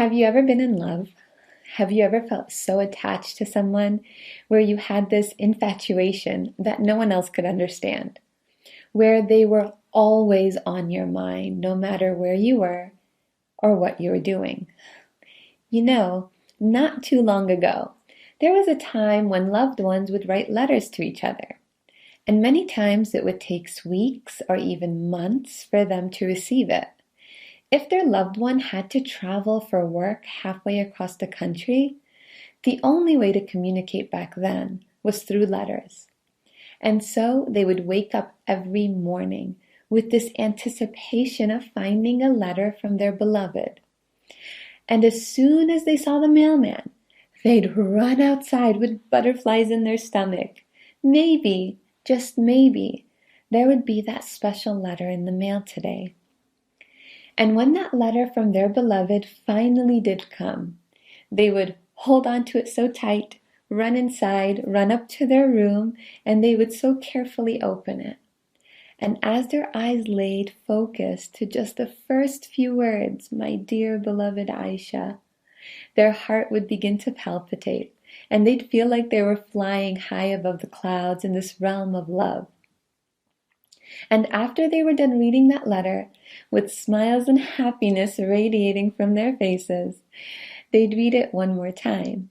Have you ever been in love? Have you ever felt so attached to someone where you had this infatuation that no one else could understand? Where they were always on your mind, no matter where you were or what you were doing? You know, not too long ago, there was a time when loved ones would write letters to each other. And many times it would take weeks or even months for them to receive it. If their loved one had to travel for work halfway across the country, the only way to communicate back then was through letters. And so they would wake up every morning with this anticipation of finding a letter from their beloved. And as soon as they saw the mailman, they'd run outside with butterflies in their stomach. Maybe, just maybe, there would be that special letter in the mail today. And when that letter from their beloved finally did come, they would hold on to it so tight, run inside, run up to their room, and they would so carefully open it. And as their eyes laid focused to just the first few words, "My dear beloved Aisha," their heart would begin to palpitate, and they'd feel like they were flying high above the clouds in this realm of love. And after they were done reading that letter, with smiles and happiness radiating from their faces, they'd read it one more time.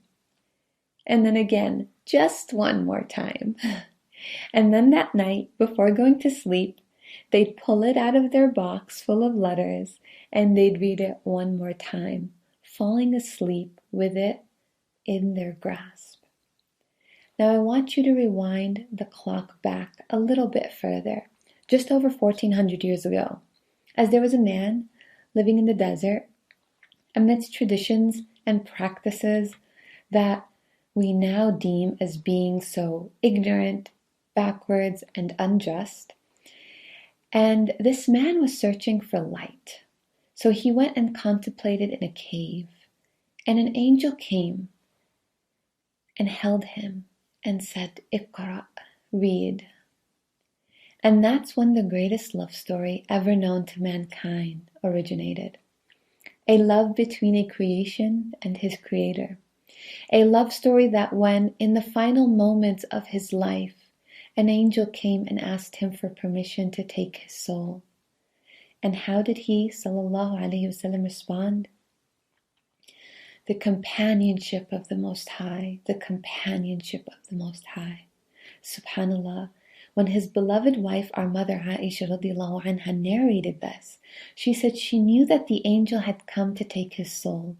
And then again, just one more time. And then that night, before going to sleep, they'd pull it out of their box full of letters, and they'd read it one more time, falling asleep with it in their grasp. Now I want you to rewind the clock back a little bit further, just over 1400 years ago, as there was a man living in the desert amidst traditions and practices that we now deem as being so ignorant, backwards, and unjust. And this man was searching for light. So he went and contemplated in a cave, and an angel came and held him and said, "Iqra," read. And that's when the greatest love story ever known to mankind originated. A love between a creation and his creator. A love story that when, in the final moments of his life, an angel came and asked him for permission to take his soul. And how did he, sallallahu alaihi wasallam, respond? The companionship of the Most High, the companionship of the Most High. SubhanAllah. When his beloved wife, our mother Aisha radiallahu anha, narrated this, she said she knew that the angel had come to take his soul.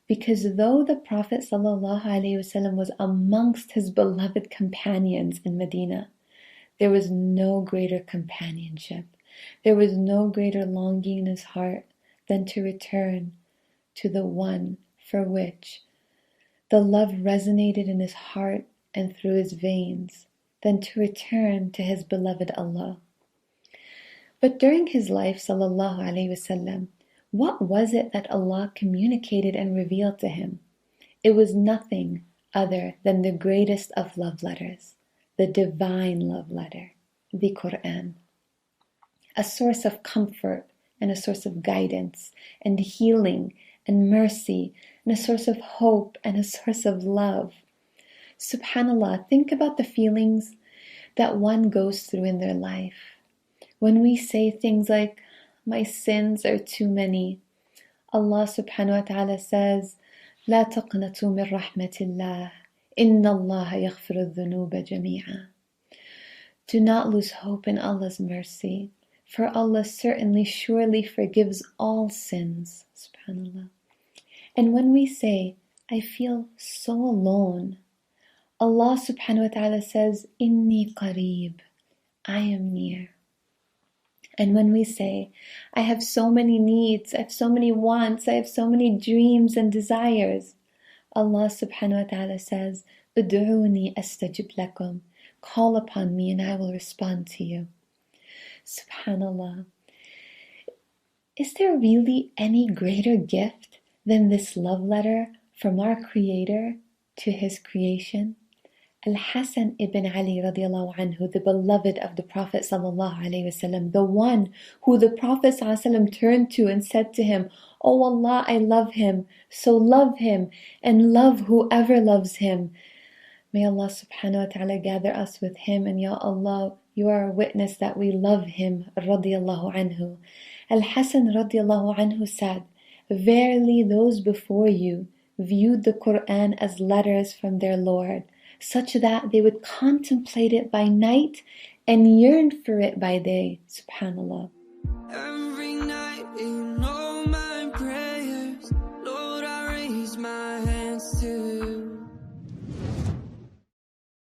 Because though the Prophet ﷺ was amongst his beloved companions in Medina, there was no greater companionship. There was no greater longing in his heart than to return to the one for which the love resonated in his heart and through his veins, than to return to his beloved Allah. But during his life, sallallahu alaihi wasallam, what was it that Allah communicated and revealed to him? It was nothing other than the greatest of love letters, the divine love letter, the Quran. A source of comfort and a source of guidance and healing and mercy and a source of hope and a source of love. SubhanAllah, think about the feelings that one goes through in their life. When we say things like, "My sins are too many," Allah subhanahu wa ta'ala says, "La taqnatu min rahmatillah, inna Allah yaghfiru dhunuba jami'a." Do not lose hope in Allah's mercy, for Allah certainly, surely forgives all sins. SubhanAllah. And when we say, "I feel so alone," Allah subhanahu wa ta'ala says, "Inni qareeb," I am near. And when we say, "I have so many needs, I have so many wants, I have so many dreams and desires," Allah subhanahu wa ta'ala says, "Ud'uni astajib lakum," call upon me and I will respond to you. SubhanAllah. Is there really any greater gift than this love letter from our Creator to His creation? Al-Hasan ibn Ali radiallahu anhu, the beloved of the Prophet sallallahu alaihi wasallam, the one who the Prophet sallallahu alaihi wasallam turned to and said to him, "Oh Allah, I love him, so love him and love whoever loves him." May Allah subhanahu wa ta'ala gather us with him, and Ya Allah, you are a witness that we love him radiallahu anhu. Al-Hasan radiallahu anhu said, "Verily those before you viewed the Quran as letters from their Lord, such that they would contemplate it by night and yearn for it by day." Subhanallah.